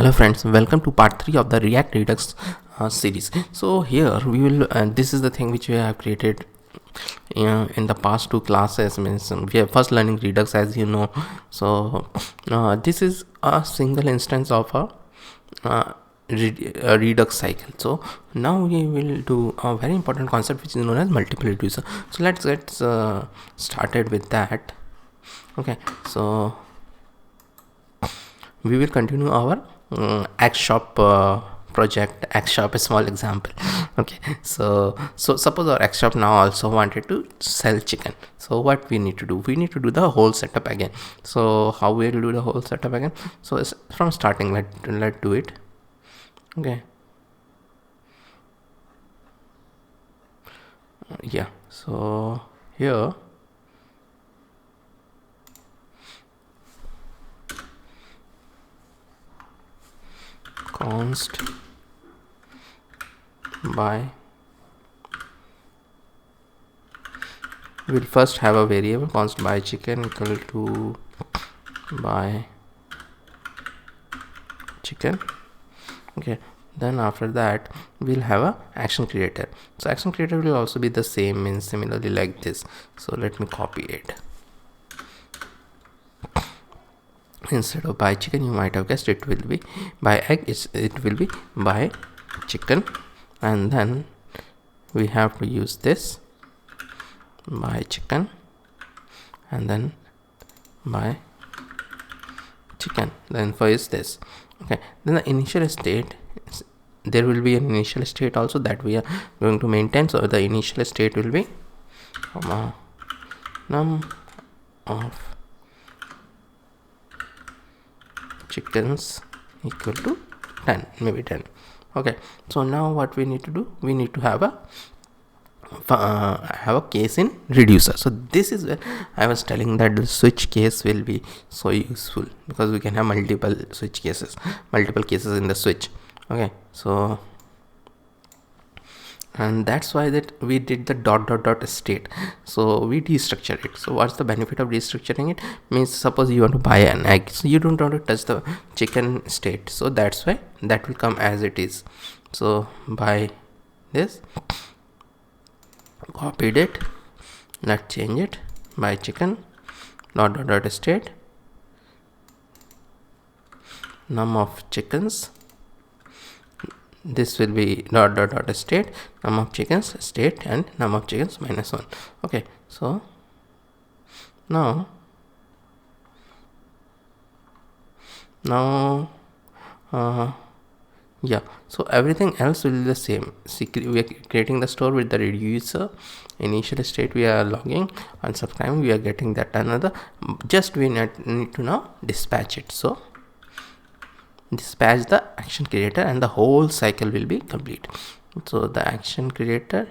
Hello friends, welcome to part 3 of the React Redux series. So here we will this is the thing which we have created in the past two classes. Means we are first learning Redux, as you know. So this is a single instance of a Redux cycle. So now we will do a very important concept which is known as multiple reducer. So let's get started with that. Okay, so we will continue our X shop project. X shop, a small example. Okay, so suppose our X shop now also wanted to sell chicken. So what we need to do, we need to do the whole setup again. So how we will do the whole setup again? So it's from starting. Let do it. Okay, yeah, so here const by, we'll first have a variable const by chicken equal to by chicken. Okay, then after that we'll have a action creator. So action creator will also be the same, means similarly like this. So let me copy it. Instead of by chicken, you might have guessed it will be by egg. It will be by chicken, and then we have to use this by chicken and then by chicken. The info is this. Okay, then the initial state, there will be an initial state also that we are going to maintain. So the initial state will be num of chickens equal to 10, maybe 10. Okay, so now what we need to do, we need to have a case in reducer. So this is where I was telling that the switch case will be so useful, because we can have multiple cases in the switch. Okay, so and that's why that we did the dot state. So we destructure it. So what's the benefit of destructuring it? Means suppose you want to buy an egg, so you don't want to touch the chicken state, so that's why that will come as it is. So by this, copied it, let's change it by chicken dot state num of chickens. This will be dot state num of chickens state and num of chickens -1. Okay, so now yeah, so everything else will be the same. See, we are creating the store with the reducer. Initial state we are logging, and subscribing we are getting that another. Just we need to now dispatch it. So dispatch the action creator and the whole cycle will be complete. So the action creator,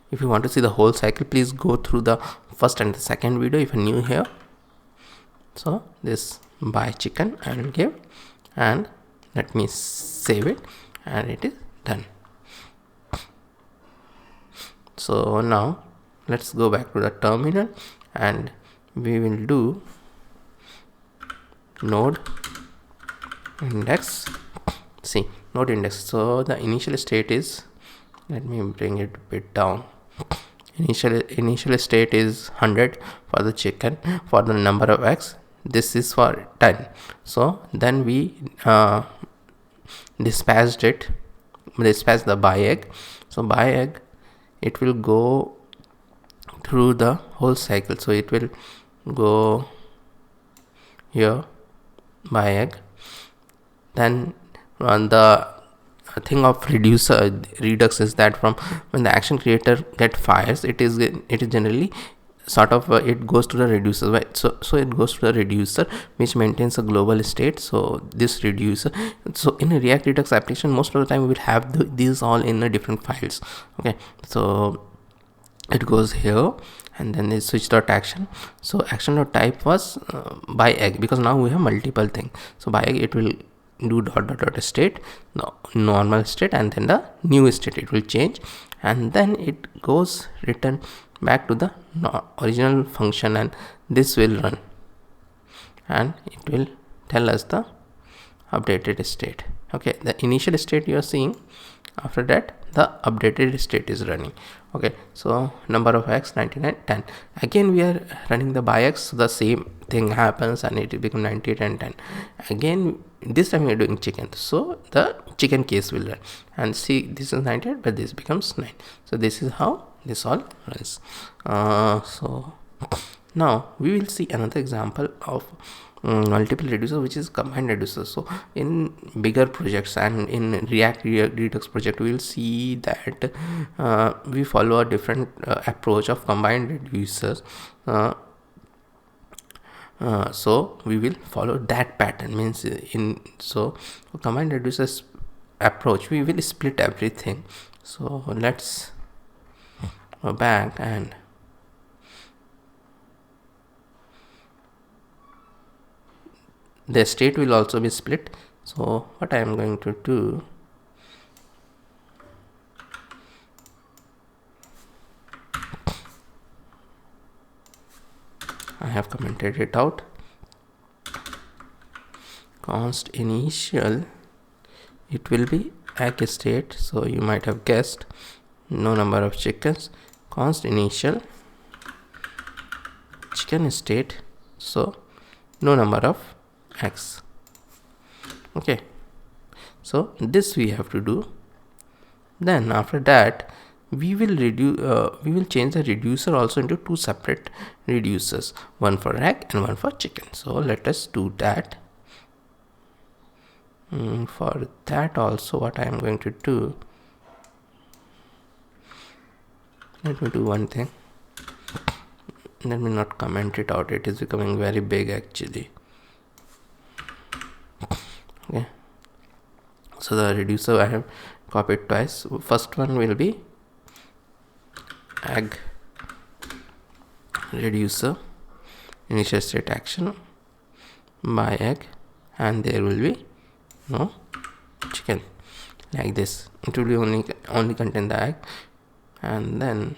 if you want to see the whole cycle, please go through the first and the second video if you're new here. So this by chicken I will give, and let me save it, and it is done. So now let's go back to the terminal and we will do node index. See, node index. So the initial state is, let me bring it a bit down. Initial state is 100 for the chicken, for the number of eggs. This is for 10. So then we dispatched the by egg. So by egg, it will go through the whole cycle. So it will go here by egg. Then on the thing of Redux is that from when the action creator get fires, it is generally sort of it goes to the reducer, right? So it goes to the reducer which maintains a global state. So this reducer, so in a React Redux application, most of the time we will have these all in a different files. Okay, so it goes here, and then they switch dot action. So action dot type was by egg, because now we have multiple things. So by egg it will do dot state, the normal state, and then the new state it will change, and then it goes return back to the original function, and this will run and it will tell us the updated state. Okay, the initial state you are seeing, after that the updated state is running. Okay, so number of x 99 10. Again we are running the by x, so the same thing happens and it will become 98 and 10. Again this time we are doing chicken, so the chicken case will run, and see this is 98 but this becomes 9. So this is how this all runs. So now we will see another example of multiple reducer, which is combined reducer. So in bigger projects and in React Redux project, we will see that we follow a different approach of combined reducers. So we will follow that pattern, means so combined reducers approach we will split everything. So let's go back, and the state will also be split. So what I am going to do, I have commented it out. Const initial, it will be egg state, so you might have guessed, no number of chickens. Const initial chicken state, so no number of eggs. Okay, so this we have to do. Then after that we will change the reducer also into two separate reducers, one for egg and one for chicken. So let us do that. For that also, what I am going to do, let me do one thing. Let me not comment it out, it is becoming very big actually. Okay, so the reducer I have copied twice. First one will be egg reducer initial state action by egg, and there will be no chicken, like this. It will be only contain the egg, and then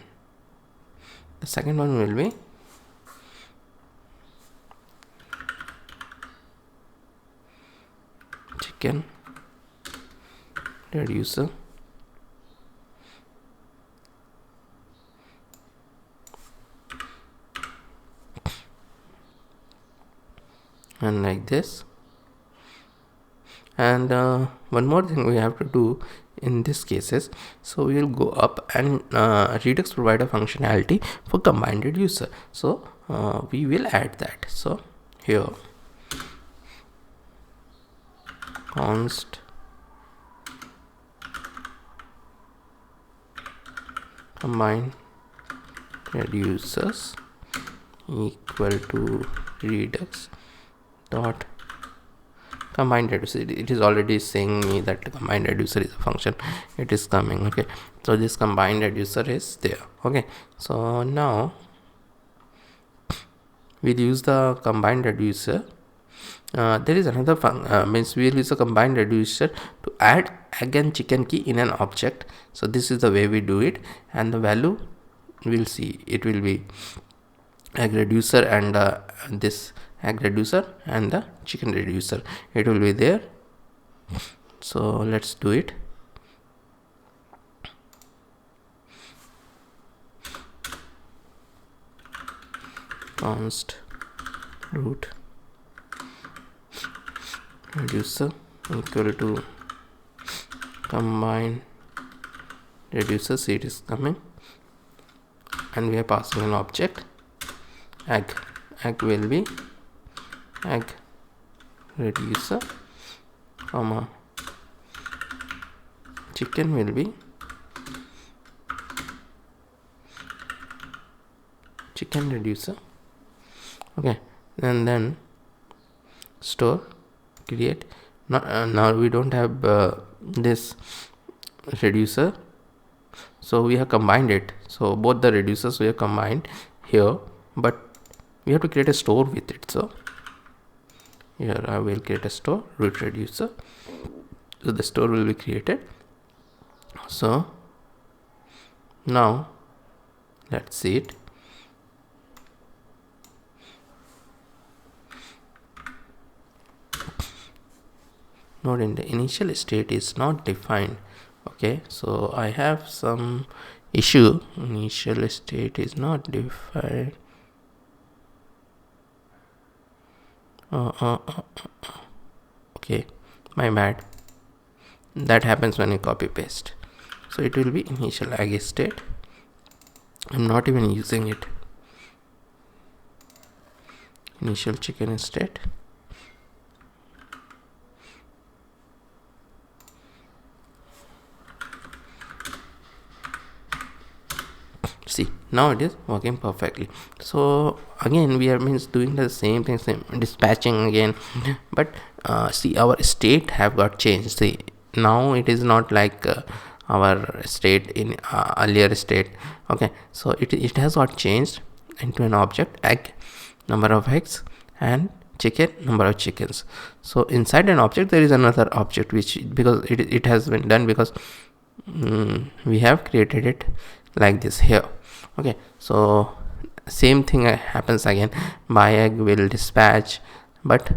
the second one will be chicken reducer and like this. And one more thing we have to do in this cases, so we will go up and Redux provide a functionality for combined reducer, so we will add that. So here const combined reducers equal to Redux dot combined reducer. It is already saying me that combined reducer is a function, it is coming. Okay, so this combined reducer is there. Okay, so now we'll use the combined reducer. There is another means we'll use a combined reducer to add egg and chicken key in an object. So this is the way we do it, and the value we'll see, it will be egg reducer and this egg reducer and the chicken reducer, it will be there. So let's do it. Const root reducer equal to combine reducer. See, it is coming, and we are passing an object egg. Egg will be egg reducer, comma chicken will be chicken reducer. Okay, and then store create. Now we don't have this reducer, so we have combined it. So both the reducers we have combined here, but we have to create a store with it. So here I will create a store root reducer, so the store will be created. So now let's see it. node in the initial state is not defined. Okay, so I have some issue. Initial state is not defined. Okay, my bad. That happens when you copy paste. So it will be initial egg state. I'm not even using it. Initial chicken state. See, now it is working perfectly. So again we are doing the same thing, same dispatching again, but see, our state have got changed. See, now it is not like our state in earlier state. Okay, so it has got changed into an object, egg, number of eggs, and chicken, number of chickens. So inside an object there is another object, which because it has been done because we have created it like this here. Okay, so same thing happens again. Buy egg will dispatch, but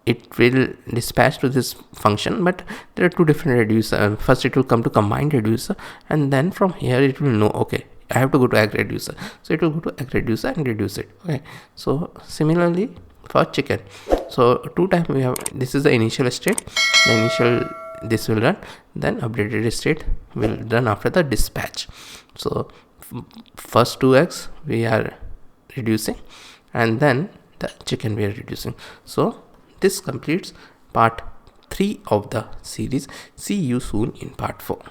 it will dispatch to this function, but there are two different reducer. First it will come to combined reducer, and then from here it will know, okay, I have to go to egg reducer, so it will go to egg reducer and reduce it. Okay, so similarly for chicken, so two times we have, this is the initial state, the initial this will run, then updated state will run after the dispatch. So first two eggs we are reducing, and then the chicken we are reducing. So this completes part 3 of the series. See you soon in part 4.